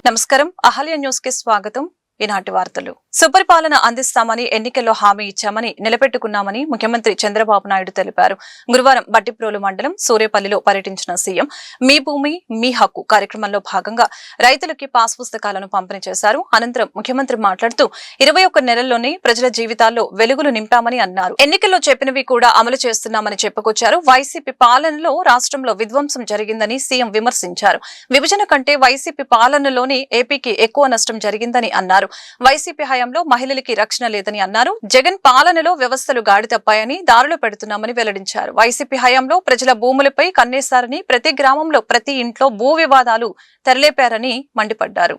నమస్కారం. అహల్య న్యూస్ కి స్వాగతం. ఈనాటి వార్తలు. సుపరిపాలన అందిస్తామని ఎన్నికల్లో హామీ ఇచ్చామని నిలబెట్టుకున్నామని ముఖ్యమంత్రి చంద్రబాబు నాయుడు తెలిపారు. గురువారం బట్టిప్రోలు మండలం సూర్యపల్లిలో పర్యటించిన సీఎం మీ భూమి మీ హక్కు కార్యక్రమంలో భాగంగా రైతులకి పాస్ పుస్తకాలను పంపిణీ చేశారు. అనంతరం ముఖ్యమంత్రి మాట్లాడుతూ 21 నెలల్లోనే ప్రజల జీవితాల్లో వెలుగులు నింపామని అన్నారు. ఎన్నికల్లో చెప్పినవి కూడా అమలు చేస్తున్నామని చెప్పుకొచ్చారు. వైసీపీ పాలనలో రాష్ట్రంలో విధ్వంసం జరిగిందని సీఎం విమర్శించారు. విభజన కంటే వైసీపీ పాలనలోనే ఏపీకి ఎక్కువ నష్టం జరిగిందని అన్నారు. వైసీపీ హయాంలో మహిళలకి రక్షణ లేదని అన్నారు. జగన్ పాలనలో వ్యవస్థలు గాడి తప్పాయని దారులు పెడుతున్నామని వెల్లడించారు. వైసీపీ హయాంలో ప్రజల భూములపై కన్నేశారని, ప్రతి గ్రామంలో ప్రతి ఇంట్లో భూ వివాదాలు తెరలేపారని మండిపడ్డారు.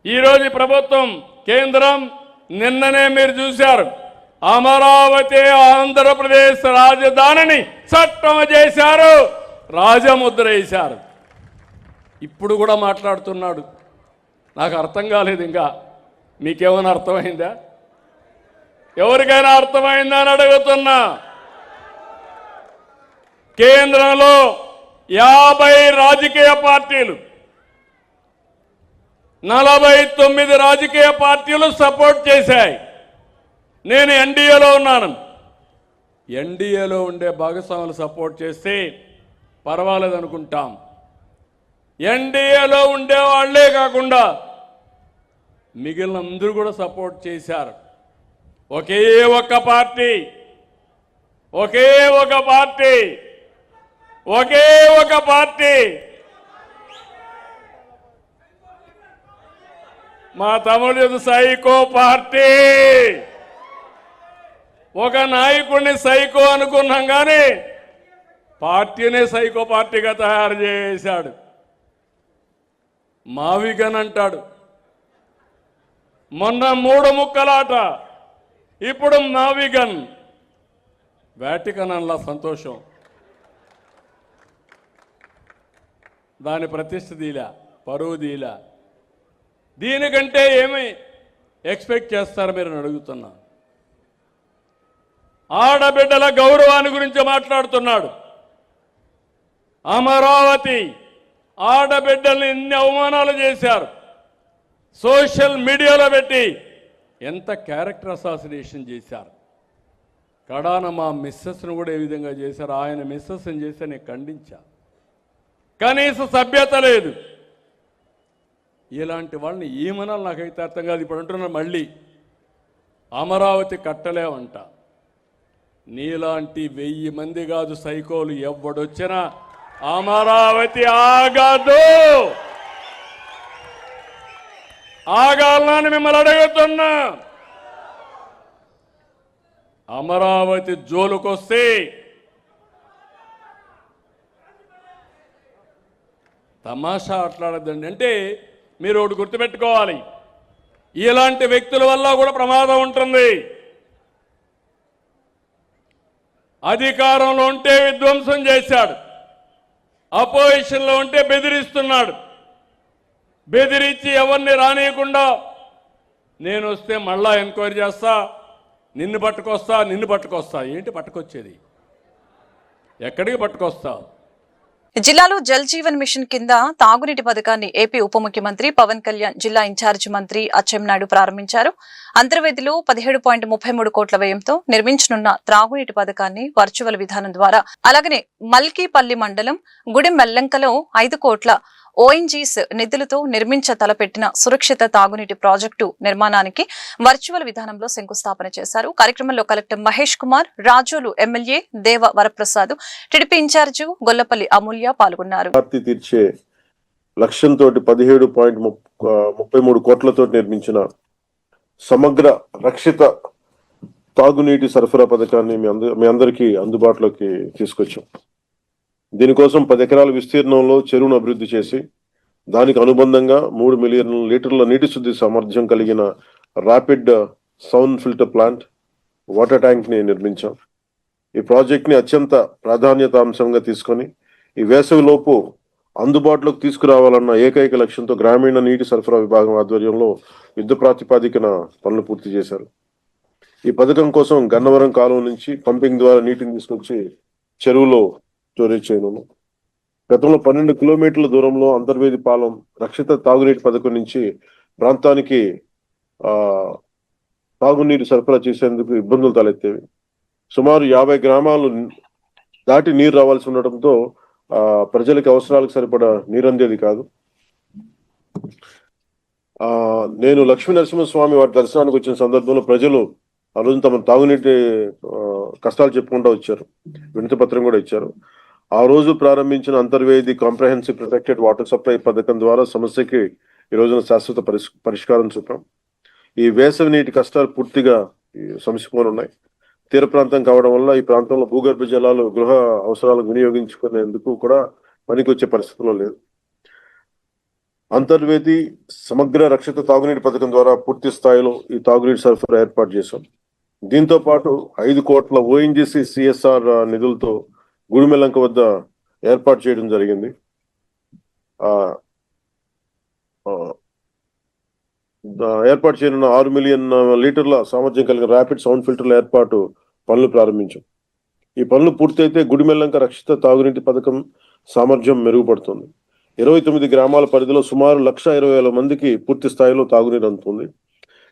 ఈ రోజు ప్రభుత్వం కేంద్రం నిన్ననే మీరు చూశారు, అమరావతి ఆంధ్రప్రదేశ్ రాజధానిని చట్టం చేశారు, రాజముద్ర వేశారు. ఇప్పుడు కూడా మాట్లాడుతున్నాడు. నాకు అర్థం కాలేదు. ఇంకా మీకేమైనా అర్థమైందా? ఎవరికైనా అర్థమైందా అని అడుగుతున్నా. కేంద్రంలో 50 రాజకీయ పార్టీలు, 49 రాజకీయ పార్టీలు సపోర్ట్ చేశాయి. నేను ఎన్డీఏలో ఉన్నాను. ఎన్డీఏలో ఉండే భాగస్వాములు సపోర్ట్ చేస్తే పర్వాలేదు అనుకుంటాం. ఎన్డీఏలో ఉండే వాళ్లే కాకుండా మిగిలిన అందరూ కూడా సపోర్ట్ చేశారు. ఒకే ఒక పార్టీ మా తమ్ముడు సైకో పార్టీ. ఒక నాయకుడిని సైకో అనుకున్నాం కానీ పార్టీనే సైకో పార్టీగా తయారు చేశాడు. మావిగన్ అంటాడు. మొన్న 3 ముక్కలాట, ఇప్పుడు మావిగన్. వాటికన్ అలా సంతోషం. దాని ప్రతిష్ఠ దీలా, పరువు దీలా. దీనికంటే ఏమి ఎక్స్పెక్ట్ చేస్తారు మీరు అడుగుతున్నా. ఆడబిడ్డల గౌరవాన్ని గురించి మాట్లాడుతున్నాడు. అమరావతి ఆడబిడ్డల్ని ఎన్ని అవమానాలు చేశారు. సోషల్ మీడియాలో పెట్టి ఎంత క్యారెక్టర్ అసాసినేషన్ చేశారు. కడాన మా మిస్సెస్ను కూడా ఏ విధంగా చేశారు. ఆయన మిస్సెస్ని చేస్తే నేను ఖండించా. కనీస సభ్యత లేదు. ఇలాంటి వాళ్ళని ఏమనాలి నాకైతే అర్థం కాదు. ఇప్పుడు అంటున్నా మళ్ళీ అమరావతి కట్టలేమంట. నీలాంటి 1000 మంది కాదు సైకోలు ఎవడొచ్చినా అమరావతి ఆగదు. ఆగాలని మిమ్మల్ని అడుగుతున్నా. అమరావతి జోలుకొస్తే తమాషా ఆటలాడద్దండి. అంటే మీరు ఒకటి గుర్తుపెట్టుకోవాలి, ఇలాంటి వ్యక్తుల వల్ల కూడా ప్రమాదం ఉంటుంది. అధికారంలో ఉంటే విధ్వంసం చేశాడు, అపోజిషన్లో ఉంటే బెదిరిస్తున్నాడు. బెదిరించి ఎవరిని రానియకుండా నేను వస్తే మళ్ళా ఎంక్వైరీ చేస్తా, నిన్ను పట్టుకొస్తా. ఏంటి పట్టుకొచ్చేది? ఎక్కడికి పట్టుకొస్తా? జిల్లాలో జల్ జీవన్ మిషన్ కింద తాగునీటి పథకాన్ని ఏపీ ఉప ముఖ్యమంత్రి పవన్ కళ్యాణ్ జిల్లా ఇన్ఛార్జి మంత్రి అచ్చెన్నాయుడు ప్రారంభించారు. అంతర్వేదిలో 17.33 కోట్ల వ్యయంతో నిర్మించనున్న త్రాగునీటి పథకాన్ని వర్చువల్ విధానం ద్వారా, అలాగనే మల్కీపల్లి మండలం గుడి మెల్లంకలో 5 కోట్ల ఓఎన్జీస్ నిధులతో నిర్మించ తలపెట్టిన సురక్షిత తాగునీటి ప్రాజెక్టు నిర్మాణానికి వర్చువల్ విధానంలో శంకుస్థాపన చేశారు. కార్యక్రమంలో కలెక్టర్ మహేష్ కుమార్, రాజోలు ఎమ్మెల్యే దేవ వరప్రసాద్, టీడీపీ ఇన్ఛార్జి గొల్లపల్లి అమూల్య పాల్గొన్నారు. తీర్చే లక్ష్యంతో 17.33 కోట్లతో నిర్మించిన సమగ్ర రక్షిత తాగునీటి సరఫరా పథకాన్ని మీ అందరికీ అందుబాటులోకి తీసుకొచ్చాం. దీనికోసం 10 ఎకరాల విస్తీర్ణంలో చెరువును అభివృద్ధి చేసి దానికి అనుబంధంగా 3 మిలియన్ లీటర్ల నీటి శుద్ధి సామర్థ్యం కలిగిన rapid sound filter plant, water tank ని నిర్మించాం. ఈ ప్రాజెక్ట్ ని అత్యంత ప్రాధాన్యత అంశంగా తీసుకొని ఈ వేసవిలోపు అందుబాటులోకి తీసుకురావాలన్న ఏకైక లక్ష్యంతో గ్రామీణ నీటి సరఫరా విభాగం ఆధ్వర్యంలో యుద్ధ ప్రాతిపదికన పనులు పూర్తి చేశారు. ఈ పథకం కోసం గన్నవరం కాలువ నుంచి పంపింగ్ ద్వారా నీటిని తీసుకొచ్చి చెరువులో స్టోరేజ్ చేయను. గతంలో 12 కిలోమీటర్ల దూరంలో అంతర్వేది పాలెం రక్షిత తాగునీటి పథకం నుంచి ప్రాంతానికి తాగునీరు సరఫరా చేసేందుకు ఇబ్బందులు తలెత్తేవి. సుమారు 50 గ్రామాలు దాటి నీరు రావాల్సి ఉండటంతో ప్రజలకి అవసరాలకు సరిపడా నీరు అందేది కాదు. నేను లక్ష్మీ నరసింహస్వామి వారి దర్శనానికి వచ్చిన సందర్భంలో ప్రజలు ఆ రోజు తమ తాగునీటి కష్టాలు చెప్పుకుంటూ వచ్చారు. వినతి పత్రం కూడా ఇచ్చారు. ఆ రోజు ప్రారంభించిన Antarvedi comprehensive protected water supply పథకం ద్వారా సమస్యకి ఈ రోజున శాశ్వత పరిష్కారం చూపాం. ఈ వేసవి నీటి కష్టాలు పూర్తిగా సమసిపోని ఉన్నాయి. తీర ప్రాంతం కావడం వల్ల ఈ ప్రాంతంలో భూగర్భ జలాలు గృహ అవసరాలకు వినియోగించుకునేందుకు కూడా పనికొచ్చే పరిస్థితుల్లో లేదు. అంతర్వేది సమగ్ర రక్షిత తాగునీటి పథకం ద్వారా పూర్తి స్థాయిలో ఈ తాగునీటి సరఫరా ఏర్పాటు చేశాం. దీంతో పాటు 5 కోట్ల ONGC CSR నిధులతో గుడిమెల్లంక వద్ద ఏర్పాటు చేయడం జరిగింది. ఏర్పాటు చేయనున్న 6 మిలియన్ లీటర్ల సామర్థ్యం కలిగిన ర్యాపిడ్ సౌండ్ ఫిల్టర్ల ఏర్పాటు పనులు ప్రారంభించాం. ఈ పనులు పూర్తయితే గుడిమెల్లంక రక్షిత తాగునీటి పథకం సామర్థ్యం మెరుగుపడుతుంది. 29 గ్రామాల పరిధిలో సుమారు 1,20,000 మందికి పూర్తి స్థాయిలో తాగునీరు అందుతుంది.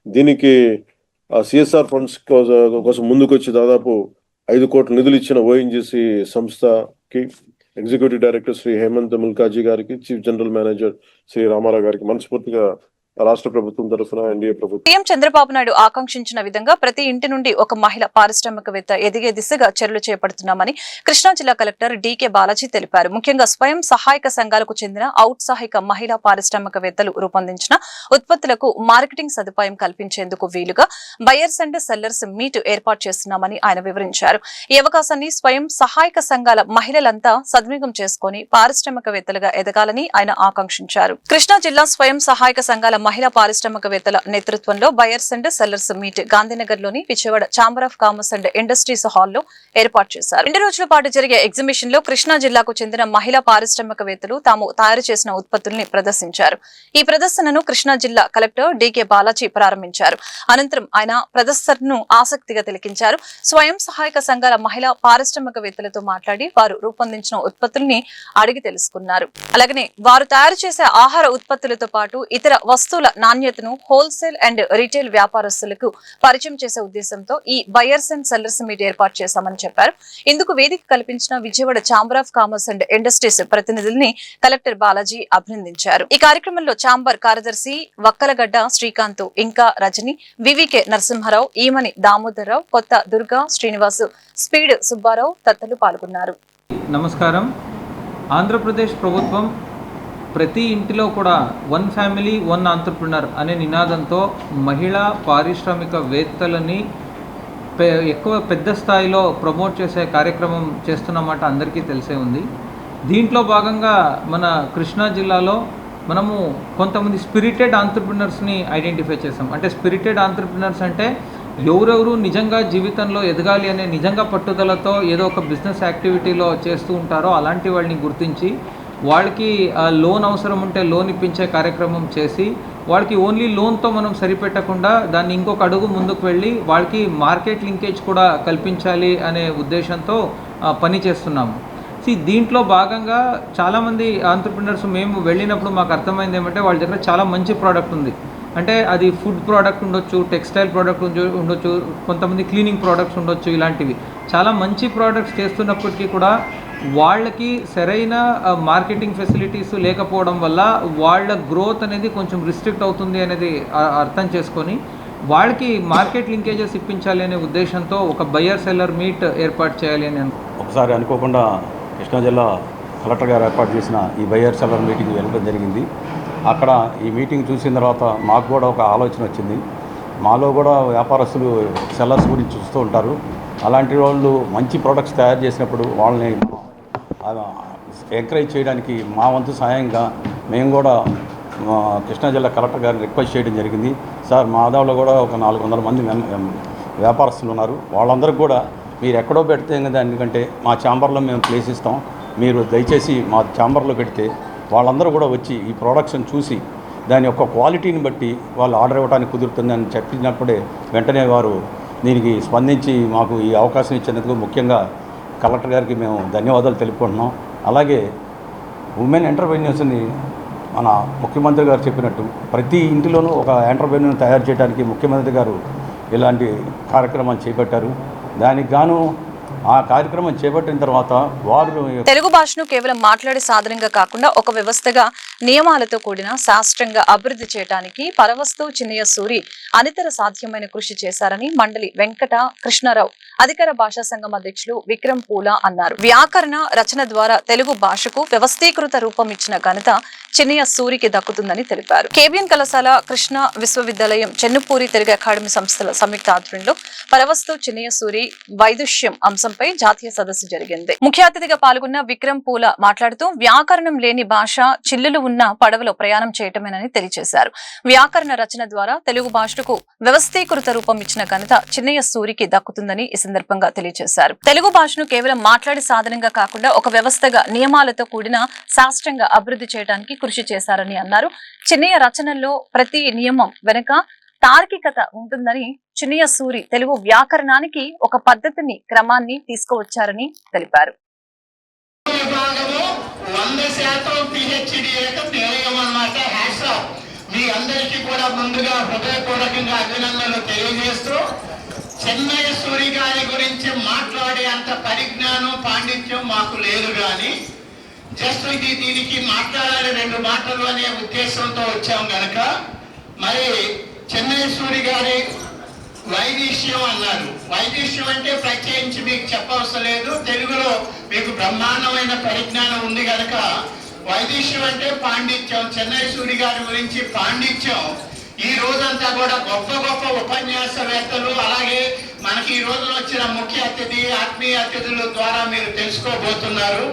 దీనికి CSR ఫండ్స్ కోసం ముందుకొచ్చి దాదాపు 5 కోట్ల నిధులు ఇచ్చిన ONGC సంస్థకి ఎగ్జిక్యూటివ్ డైరెక్టర్ శ్రీ హేమంత్ ముల్కాజీ గారికి, chief general manager Shri Ramarao గారికి మనస్ఫూర్తిగా రాష్ట్ర ప్రభుత్వం తరఫున ఎన్డీఏ ప్రభుత్వం. సీఎం చంద్రబాబు నాయుడు ఆకాంక్షించిన విధంగా ప్రతి ఇంటి నుండి ఒక మహిళ పారిశ్రామికవేత్త ఎదిగే దిశగా చర్యలు చేపడుతున్నామని కృష్ణా జిల్లా కలెక్టర్ డీకే బాలాజీ తెలిపారు. ముఖ్యంగా స్వయం సహాయక సంఘాలకు చెందిన ఔత్సాహిక మహిళా పారిశ్రామికవేత్తలు రూపొందించిన ఉత్పత్తులకు మార్కెటింగ్ సదుపాయం కల్పించేందుకు వీలుగా బయర్స్ అండ్ సెల్లర్స్ మీట్ ఏర్పాటు చేస్తున్నామని ఆయన వివరించారు. ఈ అవకాశాన్ని స్వయం సహాయక సంఘాల మహిళలంతా సద్వినియోగం చేసుకుని పారిశ్రామికవేత్తలుగా ఎదగాలని ఆయన ఆకాంక్షించారు. కృష్ణా జిల్లా స్వయం సహాయక సంఘాల మహిళా పారిశ్రామికవేత్తల నేతృత్వంలో buyers and sellers meet Gandhinagar లోని Vijayawada chamber of commerce and industries హాల్లో ఏర్పాటు చేశారు. 2 రోజుల పాటు జరిగే ఎగ్జిబిషన్ లో కృష్ణా జిల్లాకు చెందిన మహిళా పారిశ్రామికవేత్తలు తాము తయారు చేసిన ఉత్పత్తుల్ని ప్రదర్శించారు. ఈ ప్రదర్శనను కృష్ణా జిల్లా కలెక్టర్ డీకే బాలాజీ ప్రారంభించారు. అనంతరం ఆయన ప్రదర్శనను ఆసక్తిగా తిలకించారు. స్వయం సహాయక సంఘాల మహిళా పారిశ్రామికవేత్తలతో మాట్లాడి వారు రూపొందించిన ఉత్పత్తుల్ని అడిగి తెలుసుకున్నారు. అలాగనే వారు తయారు చేసే ఆహార ఉత్పత్తులతో పాటు ఇతర వస్తువుల నాణ్యతను హోల్సేల్ అండ్ రీటైల్ వ్యాపారస్తులకు పరిచయం చేసే ఉద్దేశంతో ఈ బయర్స్ అండ్ సెల్లర్స్ మీట్ ఏర్పాటు చేశామని చెప్పారు. ఇందుకు వేదిక కల్పించిన Vijayawada chamber of commerce and industries ప్రతినిధుల్ని కలెక్టర్ బాలాజీ అభినందించారు. ఈ కార్యక్రమంలో ఛాంబర్ కార్యదర్శి వక్కలగడ్డ శ్రీకాంత్, ఇంకా రజని, వివికే నరసింహారావు, ఈమని దామోదర్రావు, కొత్త దుర్గా, శ్రీనివాసు, స్పీడ్ సుబ్బారావు తదితరులు పాల్గొన్నారు. నమస్కారం. ఆంధ్రప్రదేశ్ ప్రభుత్వం ప్రతి ఇంటిలో కూడా 1 ఫ్యామిలీ 1 ఆంట్రప్రినర్ అనే నినాదంతో మహిళా పారిశ్రామికవేత్తలని ఎక్కువ పెద్ద స్థాయిలో ప్రమోట్ చేసే కార్యక్రమం చేస్తున్నమాట అందరికీ తెలిసే ఉంది. దీంట్లో భాగంగా మన కృష్ణా జిల్లాలో మనము కొంతమంది స్పిరిటెడ్ ఆంట్రప్రినర్స్ని ఐడెంటిఫై చేసాం. అంటే స్పిరిటెడ్ ఆంట్రప్రినర్స్ అంటే ఎవరెవరు నిజంగా జీవితంలో ఎదగాలి అనే నిజంగా పట్టుదలతో ఏదో ఒక బిజినెస్ యాక్టివిటీలో చేస్తూ ఉంటారో అలాంటి వాళ్ళని గుర్తించి వాళ్ళకి లోన్ అవసరం ఉంటే లోన్ ఇప్పించే కార్యక్రమం చేసి వాళ్ళకి ఓన్లీ లోన్తో మనం సరిపెట్టకుండా దాన్ని ఇంకొక అడుగు ముందుకు వెళ్ళి వాళ్ళకి మార్కెట్ లింకేజ్ కూడా కల్పించాలి అనే ఉద్దేశంతో పని చేస్తున్నాము. దీంట్లో భాగంగా చాలామంది ఆంట్రప్రినర్స్ మేము వెళ్ళినప్పుడు మాకు అర్థమైంది ఏమంటే వాళ్ళ దగ్గర చాలా మంచి ప్రోడక్ట్ ఉంది. అంటే అది ఫుడ్ ప్రోడక్ట్ ఉండొచ్చు, టెక్స్టైల్ ప్రోడక్ట్ ఉండొచ్చు, కొంతమంది క్లీనింగ్ ప్రోడక్ట్స్ ఉండొచ్చు. ఇలాంటివి చాలా మంచి ప్రోడక్ట్స్ చేస్తున్నప్పటికీ కూడా వాళ్ళకి సరైన మార్కెటింగ్ ఫెసిలిటీస్ లేకపోవడం వల్ల వాళ్ళ గ్రోత్ అనేది కొంచెం రిస్ట్రిక్ట్ అవుతుంది అనేది అర్థం చేసుకొని వాళ్ళకి మార్కెట్ లింకేజెస్ ఇప్పించాలి అనే ఉద్దేశంతో ఒక బయ్యర్ సెల్లర్ మీట్ ఏర్పాటు చేయాలి అని ఒకసారి అనుకోకుండా కృష్ణా జిల్లా కలెక్టర్ గారు ఏర్పాటు చేసిన ఈ బయ్యర్ సెల్లర్ మీటింగ్ వెళ్ళడం జరిగింది. అక్కడ ఈ మీటింగ్ చూసిన తర్వాత మాకు కూడా ఒక ఆలోచన వచ్చింది. మాలో కూడా వ్యాపారస్తులు సెల్లర్స్ గురించి చూస్తూ ఉంటారు. అలాంటి వాళ్ళు మంచి ప్రోడక్ట్స్ తయారు చేసినప్పుడు వాళ్ళని ఎంకరేజ్ చేయడానికి మా వంతు సహాయంగా మేము కూడా కృష్ణా జిల్లా కలెక్టర్ గారిని రిక్వెస్ట్ చేయడం జరిగింది. సార్ మా ఆదాలో కూడా ఒక 400 మంది వ్యాపారస్తులు ఉన్నారు. వాళ్ళందరికీ కూడా మీరు ఎక్కడో పెడితే దానికంటే మా ఛాంబర్లో మేము ప్లేస్ ఇస్తాం, మీరు దయచేసి మా ఛాంబర్లో పెడితే వాళ్ళందరూ కూడా వచ్చి ఈ ప్రోడక్ట్స్ని చూసి దాని యొక్క క్వాలిటీని బట్టి వాళ్ళు ఆర్డర్ ఇవ్వడానికి కుదురుతుందని చెప్పినప్పుడే వెంటనే వారు దీనికి స్పందించి మాకు ఈ అవకాశం ఇచ్చినందుకు ముఖ్యంగా కలెక్టర్ గారికి మేము ధన్యవాదాలు తెలుపుకుంటున్నాం. అలాగే ఉమెన్ ఎంటర్ప్రెన్యూర్స్ని మన ముఖ్యమంత్రి గారు చెప్పినట్టు ప్రతి ఇంటిలోనూ ఒక ఎంటర్ప్రెన్యూర్ తయారు చేయడానికి ముఖ్యమంత్రి గారు ఇలాంటి కార్యక్రమాలు చేపట్టారు. దానికి గాను ఆ కార్యక్రమం చేపట్టిన తర్వాత వారు తెలుగు భాషను కేవలం మాట్లాడే సాధనంగా కాకుండా ఒక వ్యవస్థగా నియమాలతో కూడిన శాస్త్రంగా అభివృద్ధి చేయడానికి పరవస్తు చిన్నయ్య సూరి అనితర సాధ్యమైన కృషి చేశారని మండలి వెంకట కృష్ణారావు అధికార భాషా సంఘం అధ్యక్షులు విక్రమ్ పూలా అన్నారు. వ్యాకరణ రచన ద్వారా తెలుగు భాషకు వ్యవస్థీకృత రూపం ఇచ్చిన ఘనత చిన్నయ్య సూరికి దక్కుతుందని తెలిపారు. కేబిఎన్ కళాశాల కృష్ణ విశ్వవిద్యాలయం చెన్నుపూరి తెలుగు అకాడమీ సంస్థల సంయుక్త ఆధ్వర్యంలో పరవస్తు చిన్నయ్య సూరి వైదుష్యం అంశంపై జాతీయ సదస్సు జరిగింది. ముఖ్య అతిథిగా పాల్గొన్న విక్రమ్ పూల మాట్లాడుతూ వ్యాకరణం లేని భాష చిల్లులు ఉన్న పడవలో ప్రయాణం చేయటమేనని తెలియజేశారు. వ్యాకరణ రచన ద్వారా తెలుగు భాషకు వ్యవస్థీకృత రూపం ఇచ్చిన ఘనత చిన్నయ్య సూరికి దక్కుతుందని ఈ సందర్భంగా తెలియజేశారు. తెలుగు భాషను కేవలం మాట్లాడే సాధనంగా కాకుండా ఒక వ్యవస్థగా నియమాలతో కూడిన శాస్త్రంగా అభివృద్ధి చేయడానికి కృషి చేశారని అన్నారు. చిన్నయ్య రచనల్లో ప్రతి నియమం వెనుక తార్కికత ఉంటుందని చిన్నయ్య సూరి తెలుగు వ్యాకరణానికి ఒక పద్ధతిని క్రమాన్ని తీసుకువచ్చారని తెలిపారు. 100% PhD అన్నమాట. హ్యాట్స్ ఆఫ్ మీ అందరికీ కూడా ముందుగా హృదయపూర్వకంగా అభినందనలు తెలియజేస్తూ చిన్నయ్య సూరి గారి గురించి మాట్లాడే అంత పరిజ్ఞానం పాండిత్యం మాకు లేదు, కానీ జస్ట్ దీనికి మాట్లాడాలి 2 మాటలు అనే ఉద్దేశంతో వచ్చాం గనక మరి చిన్నయ్య సూరి గారి వైదిష్యం అన్నారు. వైదిష్యం అంటే ప్రత్యేకించి మీకు చెప్పవసరం లేదు, తెలుగులో మీకు బ్రహ్మాండమైన పరిజ్ఞానం ఉంది కనుక వైదిష్యం అంటే పాండిత్యం. చిన్నయ్య సూరి గారి గురించి పాండిత్యం ఈ రోజంతా కూడా గొప్ప గొప్ప ఉపన్యాసవేత్తలు అలాగే మనకి ఈ రోజున వచ్చిన ముఖ్య అతిథి ఆత్మీయ అతిథుల ద్వారా మీరు తెలుసుకోబోతున్నారు.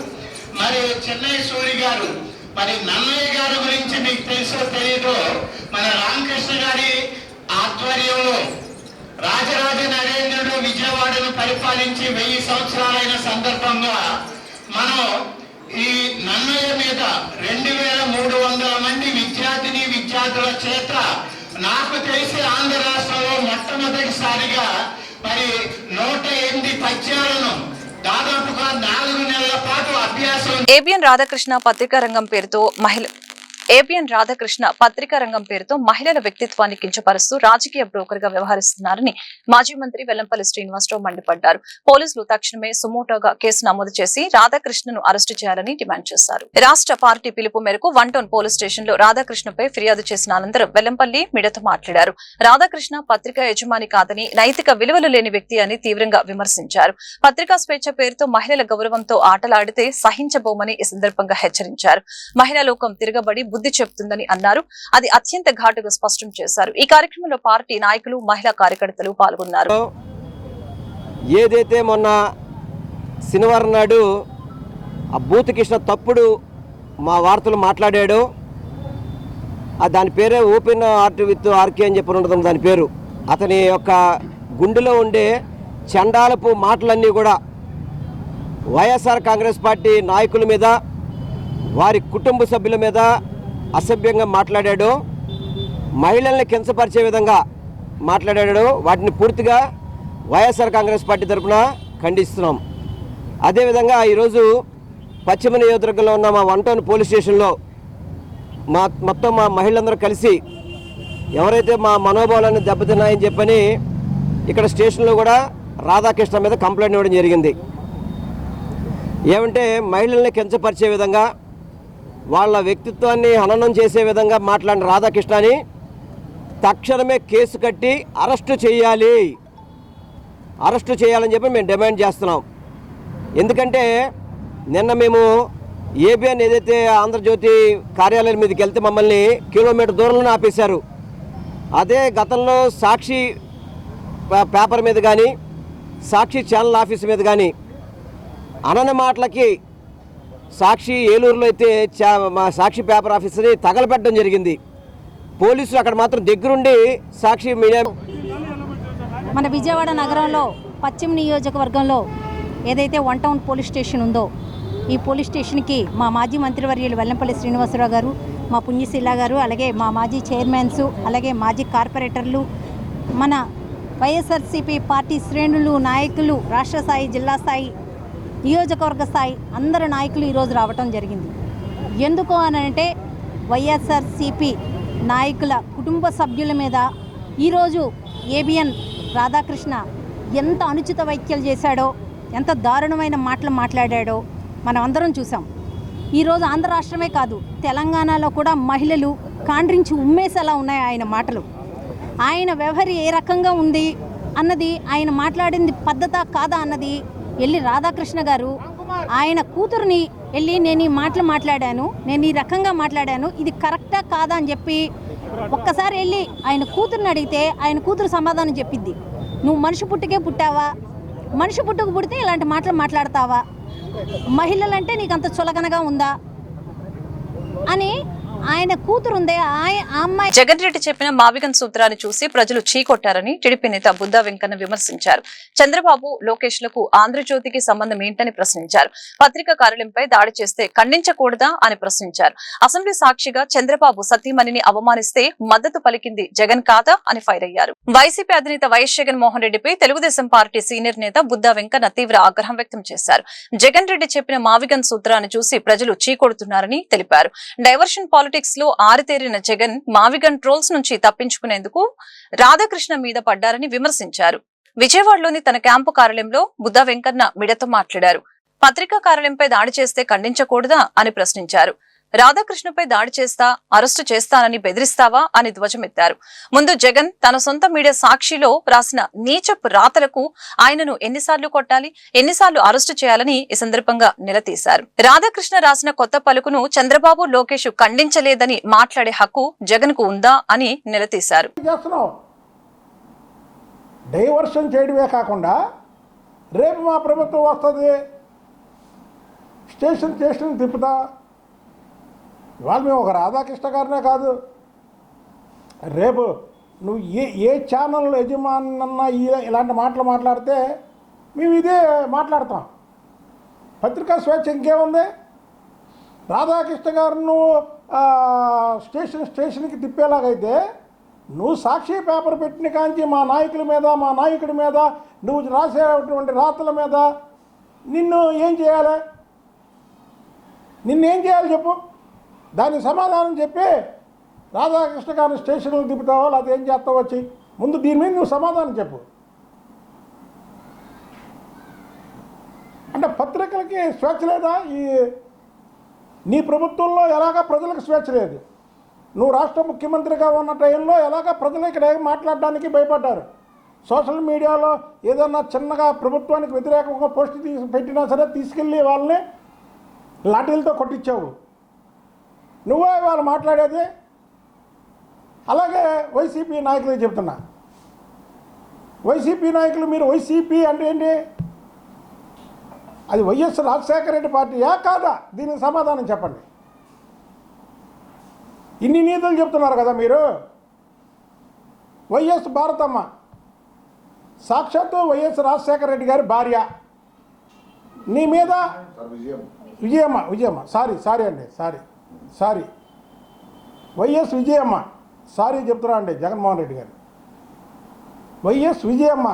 మరి చిన్నయ్య సూరి గారు మరి నన్నయ్య గారి గురించి మీకు తెలుసో తెలీదో మన రామకృష్ణ గారి ఆధ్వర్యంలో రాజరాజ నరేంద్రుడు విజయవాడను పరిపాలించి 1000 సంవత్సరాలైన సందర్భంగా మనం ఈ నన్నయ్య మీద 2300 మంది విద్యార్థుల చేత నాకు తెలిసి ఆంధ్ర రాష్ట్రంలో మొట్టమొదటిసారిగా మరి 108 పద్యాలను దాదాపుగా 4 నెలల పాటు అభ్యాసం. ఏబిఎన్ రాధాకృష్ణ పత్రికా రంగం పేరుతో మహిళల వ్యక్తిత్వాన్ని కించపరుస్తూ రాజకీయ బ్రోకర్ గా వ్యవహరిస్తున్నారని మాజీ మంత్రి వెల్లంపల్లి శ్రీనివాసరావు మండిపడ్డారు. పోలీసులు తక్షణమే సుమోటోగా కేసు నమోదు చేసి రాధాకృష్ణను అరెస్టు చేయాలని డిమాండ్ చేశారు. రాష్ట్ర పార్టీ పిలుపు మేరకు 1 టౌన్ పోలీస్ స్టేషన్ లో రాధాకృష్ణపై ఫిర్యాదు చేసిన అనంతరం వెల్లంపల్లి మీడియాతో మాట్లాడారు. రాధాకృష్ణ పత్రికా యజమాని కాదని నైతిక విలువలు లేని వ్యక్తి అని తీవ్రంగా విమర్శించారు. పత్రికా స్వేచ్ఛ పేరుతో మహిళల గౌరవంతో ఆటలాడితే సహించబోమని ఈ సందర్భంగా హెచ్చరించారు. మహిళా లోకం తిరగబడి బుద్ధి చెప్తుందని అన్నారు. అది అత్యంత ఘాటుగా స్పష్టం చేశారు. ఈ కార్యక్రమంలో పార్టీ నాయకులు మహిళా కార్యకర్తలు పాల్గొన్నారు. ఏదైతే మొన్న శనివారం నాడు ఆ బూత్ కృష్ణ తప్పుడు మా వార్తలు మాట్లాడాడో దాని పేరే ఓపెన్ ఆర్ట్ విత్ ఆర్కే అని చెప్పి ఉండదు దాని పేరు. అతని యొక్క గుండెలో ఉండే చండాలపు మాటలన్నీ కూడా వైఎస్ఆర్ కాంగ్రెస్ పార్టీ నాయకుల మీద వారి కుటుంబ సభ్యుల మీద అసభ్యంగా మాట్లాడాడు, మహిళల్ని కించపరిచే విధంగా మాట్లాడాడు. వాటిని పూర్తిగా వైఎస్ఆర్ కాంగ్రెస్ పార్టీ తరఫున ఖండిస్తున్నాం. అదేవిధంగా ఈరోజు పశ్చిమ నియోజకవర్గంలో ఉన్న మా 1 టౌన్ పోలీస్ స్టేషన్లో మొత్తం మా మహిళలందరూ కలిసి ఎవరైతే మా మనోభావాలను దెబ్బతిన్నాయని చెప్పని ఇక్కడ స్టేషన్లో కూడా రాధాకృష్ణ మీద కంప్లైంట్ ఇవ్వడం జరిగింది. ఏమంటే మహిళల్ని కించపరిచే విధంగా వాళ్ళ వ్యక్తిత్వాన్ని హననం చేసే విధంగా మాట్లాడిన రాధాకృష్ణని తక్షణమే కేసు కట్టి అరెస్టు చేయాలని చెప్పి మేము డిమాండ్ చేస్తున్నాం. ఎందుకంటే నిన్న మేము ఏబిఎన్ ఏదైతే ఆంధ్రజ్యోతి కార్యాలయం మీదకి వెళ్తే మమ్మల్ని కిలోమీటర్ దూరంలో ఆపేశారు. అదే గతంలో సాక్షి పేపర్ మీద కానీ సాక్షి ఛానల్ ఆఫీస్ మీద కానీ అనని మాటలకి సాక్షి ఏలూరులో అయితే మా సాక్షి పేపర్ ఆఫీస్ని తగలబెట్టడం జరిగింది. పోలీసులు అక్కడ మాత్రం దగ్గరుండి సాక్షి మీడియా మన విజయవాడ నగరంలో పశ్చిమ నియోజకవర్గంలో ఏదైతే 1 టౌన్ పోలీస్ స్టేషన్ ఉందో ఈ పోలీస్ స్టేషన్కి మా మాజీ మంత్రివర్యులు వెల్లంపల్లి శ్రీనివాసరావు గారు, మా పుణ్యశీల గారు, అలాగే మా మాజీ చైర్మన్స్, అలాగే మాజీ కార్పొరేటర్లు, మన వైఎస్ఆర్సీపీ పార్టీ శ్రేణులు, నాయకులు, రాష్ట్ర స్థాయి, జిల్లా స్థాయి, నియోజకవర్గ స్థాయి అందరు నాయకులు ఈరోజు రావటం జరిగింది. ఎందుకు అని అంటే వైఎస్ఆర్సిపి నాయకుల కుటుంబ సభ్యుల మీద ఈరోజు ఏబిఎన్ రాధాకృష్ణ ఎంత అనుచిత వ్యాఖ్యలు చేశాడో, ఎంత దారుణమైన మాటలు మాట్లాడాడో మనం అందరం చూసాం. ఈరోజు ఆంధ్ర రాష్ట్రమే కాదు, తెలంగాణలో కూడా మహిళలు కాండ్రించి ఉమ్మేసేలా ఉన్నాయి ఆయన మాటలు. ఆయన వ్యవహారం ఏ రకంగా ఉంది అన్నది, ఆయన మాట్లాడింది పద్ధత కాదా అన్నది వెళ్ళి రాధాకృష్ణ గారు ఆయన కూతురుని వెళ్ళి నేను ఈ మాటలు మాట్లాడాను, నేను ఈ రకంగా మాట్లాడాను, ఇది కరెక్టా కాదా అని చెప్పి ఒక్కసారి వెళ్ళి ఆయన కూతురుని అడిగితే ఆయన కూతురు సమాధానం చెప్పిద్ది. నువ్వు మనిషి పుట్టుకే పుట్టావా, మనిషి పుట్టుకు పుడితే ఇలాంటి మాటలు మాట్లాడతావా, మహిళలంటే నీకు అంత చులకనగా ఉందా అని ఆయన కూతురు ఉందే ఆ అమ్మాయి. జగన్ రెడ్డి చెప్పిన మావిగన్ సూత్రాన్ని చూసి ప్రజలు చీకొట్టారని టీడీపీ నేత బుద్దా వెంకన్న విమర్శించారు. చంద్రబాబు లోకేష్ లకు ఆంధ్రజ్యోతికి సంబంధం ఏంటని ప్రశ్నించారు. పత్రికా కార్యాలయంపై దాడి చేస్తే ఖండించకూడదా అని ప్రశ్నించారు. అసెంబ్లీ సాక్షిగా చంద్రబాబు సతీమణిని అవమానిస్తే మద్దతు పలికింది జగన్ కాదా అని ఫైర్ అయ్యారు. వైసీపీ అధినేత వైఎస్ జగన్మోహన్ రెడ్డిపై తెలుగుదేశం పార్టీ సీనియర్ నేత బుద్దా వెంకన్న తీవ్ర ఆగ్రహం వ్యక్తం చేశారు. జగన్ రెడ్డి చెప్పిన మావిగన్ సూత్రాన్ని చూసి ప్రజలు చీకొడుతున్నారని తెలిపారు. డైవర్షన్ పాలిటిక్స్ లో ఆరితేరిన జగన్ మావిగన్ ట్రోల్స్ నుంచి తప్పించుకునేందుకు రాధాకృష్ణ మీద పడ్డారని విమర్శించారు. విజయవాడలోని తన క్యాంపు కార్యాలయంలో బుద్దా వెంకన్న మీడియాతో మాట్లాడారు. పత్రికా కార్యాలయంపై దాడి చేస్తే ఖండించకూడదా అని ప్రశ్నించారు. రాధాకృష్ణపై దాడి చేస్తా, అరెస్టు చేస్తానని బెదిరిస్తావా అని ధ్వజమెత్తారు. ముందు జగన్ తన సొంత మీడియా సాక్షిలో రాసిన నీచపు రాతలకు ఆయనను ఎన్నిసార్లు కొట్టాలి, ఎన్నిసార్లు అరెస్టు చేయాలని ఈ సందర్భంగా నిలదీశారు. రాధాకృష్ణ రాసిన కొత్త పలుకును చంద్రబాబు లోకేష్ ఖండించలేదని మాట్లాడే హక్కు జగన్ కు ఉందా అని నిలదీశారు. డైవర్షన్ చేయడమే కాకుండా రేపు మా ప్రభుత్వం వస్తుంది, స్టేషన్ తిప్పుతా. ఇవాళ మేము ఒక రాధాకృష్ణ గారినే కాదు, రేపు నువ్వు ఏ ఛానల్ యజమానన్నా ఇలాంటి మాటలు మాట్లాడితే మేము ఇదే మాట్లాడతాం. పత్రికా స్వేచ్ఛ ఇంకేముంది? రాధాకృష్ణ గారు నువ్వు స్టేషన్కి తిప్పేలాగైతే నువ్వు సాక్షి పేపర్ పెట్టిన కాంచి మా నాయకుల మీద, మా నాయకుడి మీద, నువ్వు రాసేటువంటి రాతల మీద నిన్ను ఏం చేయాలి? నిన్నేం చేయాలి చెప్పు? దానికి సమాధానం చెప్పి రాధాకృష్ణ గారిని స్టేషన్లో దిపుతావో లేకపోతే ఏం చేస్తావో వచ్చి ముందు దీని మీద నువ్వు సమాధానం చెప్పు. అంటే పత్రికలకి స్వేచ్ఛ లేదా? నీ ప్రభుత్వంలో ఎలాగా ప్రజలకు స్వేచ్ఛ లేదు. నువ్వు రాష్ట్ర ముఖ్యమంత్రిగా ఉన్న టైంలో ఎలాగా ప్రజలు ఇక్కడ మాట్లాడడానికి భయపడ్డారు. సోషల్ మీడియాలో ఏదన్నా చిన్నగా ప్రభుత్వానికి వ్యతిరేకంగా పోస్ట్ పెట్టినా సరే తీసుకెళ్ళి వాళ్ళని లాఠీలతో కొట్టించావు. నువ్వే వాళ్ళు మాట్లాడేది. అలాగే వైసీపీ నాయకులు చెప్తున్నా, వైసీపీ నాయకులు మీరు వైసీపీ అంటే ఏంటి? అది వైఎస్ రాజశేఖర రెడ్డి పార్టీయా కాదా? దీనికి సమాధానం చెప్పండి. ఇన్ని నీతులు చెప్తున్నారు కదా మీరు. వైఎస్ భారతమ్మ సాక్షాత్తు వైఎస్ రాజశేఖర రెడ్డి గారి భార్య. నీ మీద విజయమ్మ సారీ వైఎస్ విజయమ్మ చెప్తున్నా అండి జగన్మోహన్ రెడ్డి గారు. వైఎస్ విజయమ్మ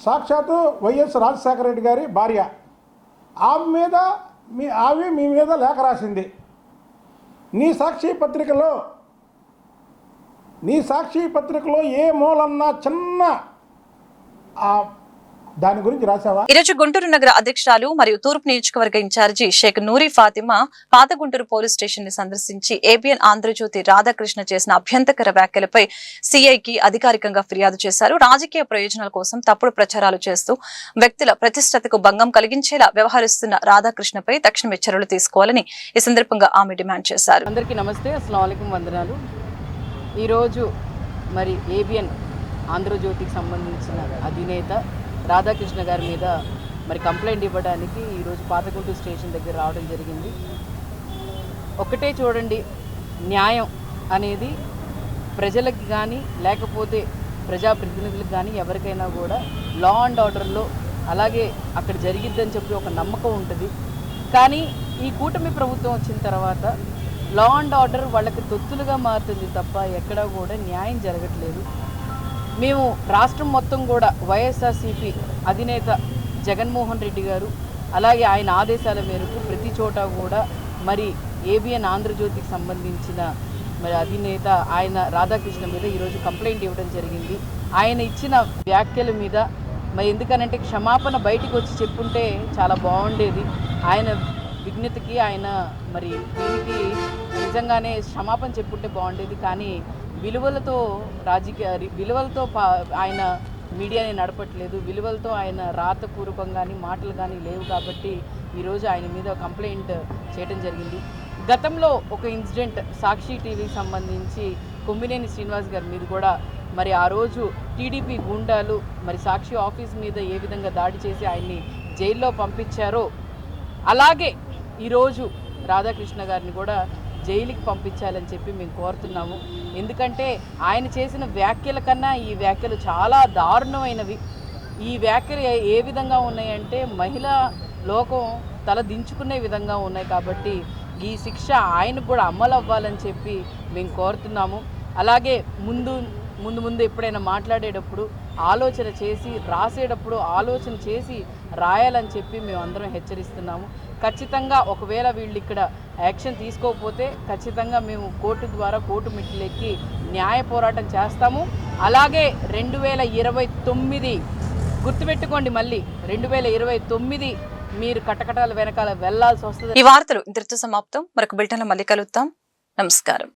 సాక్షాత్తు వైఎస్ రాజశేఖర రెడ్డి గారి భార్య. ఆమె మీ మీద లేఖ రాసింది. నీ సాక్షి పత్రికలో ఏ మూలన్నా చిన్న దాని గురించి రాసావా? ఈరోజు గుంటూరు నగర అధ్యక్షురాలు మరియు తూర్పు నియోజకవర్గ ఇన్ఛార్జి షేక్ నూరి ఫాతిమా పాత గుంటూరు పోలీస్ స్టేషన్ ని సందర్శించి ఏబిఎన్ ఆంధ్రజ్యోతి రాధాకృష్ణ చేసిన అభ్యంతరకర వ్యాఖ్యలపై సిఐకి అధికారికంగా ఫిర్యాదు చేశారు. రాజకీయ ప్రయోజనాల కోసం తప్పుడు ప్రచారాలు చేస్తూ వ్యక్తుల ప్రతిష్టతకు భంగం కలిగించేలా వ్యవహరిస్తున్న రాధాకృష్ణపై తక్షణమే చర్యలు తీసుకోవాలని ఈ సందర్భంగా ఆమె డిమాండ్ చేశారు. అందరికీ నమస్తే, అస్సలాము అలైకుం, వందనాలు. ఈరోజు మరి ఏబిఎన్ ఆంధ్రజ్యోతికి సంబంధించిన అధినేత రాధాకృష్ణ గారి మీద మరి కంప్లైంట్ ఇవ్వడానికి ఈరోజు పాతగుంటూరు స్టేషన్ దగ్గర రావడం జరిగింది. ఒక్కటే చూడండి, న్యాయం అనేది ప్రజలకు కానీ లేకపోతే ప్రజాప్రతినిధులకు కానీ ఎవరికైనా కూడా లా అండ్ ఆర్డర్లో అలాగే అక్కడ జరిగిద్దని చెప్పి ఒక నమ్మకం ఉంటుంది. కానీ ఈ కూటమి ప్రభుత్వం వచ్చిన తర్వాత లా అండ్ ఆర్డర్ వాళ్ళకి తొత్తులుగా మారుతుంది తప్ప ఎక్కడా కూడా న్యాయం జరగట్లేదు. మేము రాష్ట్రం మొత్తం కూడా వైఎస్ఆర్సీపీ అధినేత జగన్మోహన్ రెడ్డి గారు అలాగే ఆయన ఆదేశాల మేరకు ప్రతి చోట కూడా మరి ఏబిఎన్ ఆంధ్రజ్యోతికి సంబంధించిన మరి అధినేత ఆయన రాధాకృష్ణ మీద ఈరోజు కంప్లైంట్ ఇవ్వడం జరిగింది. ఆయన ఇచ్చిన వ్యాఖ్యల మీద మరి ఎందుకనంటే క్షమాపణ బయటికి వచ్చి చెప్పుంటే చాలా బాగుండేది. ఆయన విజ్ఞతకి ఆయన మరి దీనికి నిజంగానే క్షమాపణ చెప్పుంటే బాగుండేది. కానీ విలువలతో విలువలతో ఆయన మీడియాని నడపట్లేదు, విలువలతో ఆయన రాతపూర్వకం కానీ మాటలు కానీ లేవు. కాబట్టి ఈరోజు ఆయన మీద కంప్లైంట్ చేయడం జరిగింది. గతంలో ఒక ఇన్సిడెంట్ సాక్షి టీవీకి సంబంధించి కొమ్మినేని శ్రీనివాస్ గారి మీద కూడా మరి ఆ రోజు టీడీపీ గూండాలు మరి సాక్షి ఆఫీస్ మీద ఏ విధంగా దాడి చేసి ఆయన్ని జైల్లో పంపించారో అలాగే ఈరోజు రాధాకృష్ణ గారిని కూడా జైలుకి పంపించాలని చెప్పి మేము కోరుతున్నాము. ఎందుకంటే ఆయన చేసిన వ్యాఖ్యల కన్నా ఈ వ్యాఖ్యలు చాలా దారుణమైనవి. ఈ వ్యాఖ్యలు ఏ విధంగా ఉన్నాయంటే మహిళా లోకం తల దించుకునే విధంగా ఉన్నాయి. కాబట్టి ఈ శిక్ష ఆయనకు కూడా అమలు అవ్వాలని చెప్పి మేము కోరుతున్నాము. అలాగే ముందు ఎప్పుడైనా మాట్లాడేటప్పుడు ఆలోచన చేసి రాసేటప్పుడు ఆలోచన చేసి రాయాలని చెప్పి మేము అందరం హెచ్చరిస్తున్నాము. ఖచ్చితంగా ఒకవేళ వీళ్ళు ఇక్కడ యాక్షన్ తీసుకోకపోతే ఖచ్చితంగా మేము కోర్టు మెట్లెక్కి న్యాయ పోరాటం చేస్తాము. అలాగే 2029 గుర్తుపెట్టుకోండి, మళ్ళీ 2029 మీరు కటకటాల వెనకాల వెళ్లాల్సి వస్తుంది. ఈ వార్తలు ఇంతటితో సమాప్తం. మరొక బులెటిన్లో మళ్ళీ కలుద్దాం. నమస్కారం.